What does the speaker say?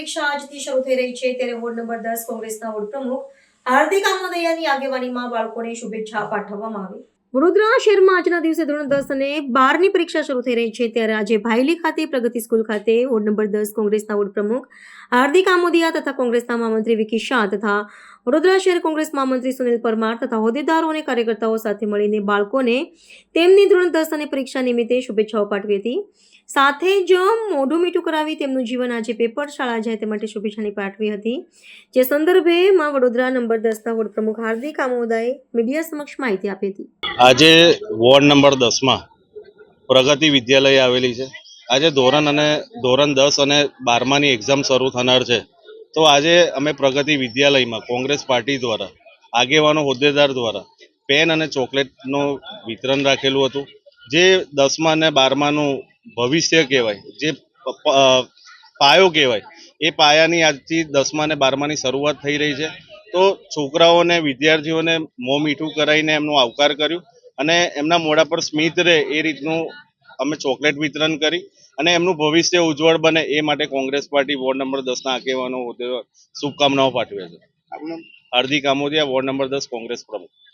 પરીક્ષા આજથી શરૂ થઈ રહી છે ત્યારે વોર્ડ નંબર 10 કોંગ્રેસના વોર્ડ પ્રમુખ હાર્દિક આમોદયાની આગેવાનીમાં બાળકોને શુભેચ્છા પાઠવવામાં આવી। વડોદરા શહેરમાં આજના દિવસે ધોરણ 10 અને 12ની પરીક્ષા શરૂ થઈ રહી છે ત્યારે આજે ભાયલી ખાતે પ્રગતિ સ્કૂલ ખાતે વોર્ડ નંબર 10 કોંગ્રેસના વોર્ડ પ્રમુખ હાર્દિક આમોદિયા તથા કોંગ્રેસના મહામંત્રી વિકી શાહ તથા વડોદરા શહેર કોંગ્રેસ મહામંત્રી સુનિલ પરમાર તથા હોદ્દેદારો અને કાર્યકર્તાઓ સાથે મળીને બાળકોને તેમની ધોરણ 10 અને પરીક્ષા નિમિત્તે શુભેચ્છાઓ પાઠવી હતી। સાથે જ મોઢું મીઠું કરાવી તેમનું જીવન આજે પેપર શાળા જાય તે માટે શુભેચ્છાની પાઠવી હતી। જે સંદર્ભે માં વડોદરા નંબર 10ના વોર્ડ પ્રમુખ હાર્દિક આમોદાએ મીડિયા સમક્ષ માહિતી આપી હતી। આજે વોર્ડ નંબર 10 માં પ્રગતિ વિદ્યાલય આવેલી છે। આજે ધોરણ 10 અને 12માની એક્ઝામ શરૂ થનાર છે, તો આજે અમે પ્રગતિ વિદ્યાલયમાં કોંગ્રેસ પાર્ટી દ્વારા આગેવાનો હોદ્દેદાર દ્વારા પેન અને ચોકલેટનું વિતરણ રાખેલું હતું। જે 10મા અને 12માનું ભવિષ્ય કહેવાય, જે પાયો કહેવાય, એ પાયાની આજથી 10મા અને 12માની શરૂઆત થઈ રહી છે। તો છોકરાઓને વિદ્યાર્થીઓને મોં મીઠું કરાવીને એમનું આવકાર કર્યું અને એમના મોઢા પર સ્મિત રહે એ રીતનું અમે ચોકલેટ વિતરણ કરી અને એમનું ભવિષ્ય ઉજ્જવળ બને એ માટે કોંગ્રેસ પાર્ટી વોર્ડ નંબર 10ના આગેવાનો શુભકામનાઓ પાઠવે છે। હાર્દિક આમોદિયા, વોર્ડ નંબર 10 કોંગ્રેસ પ્રમુખ।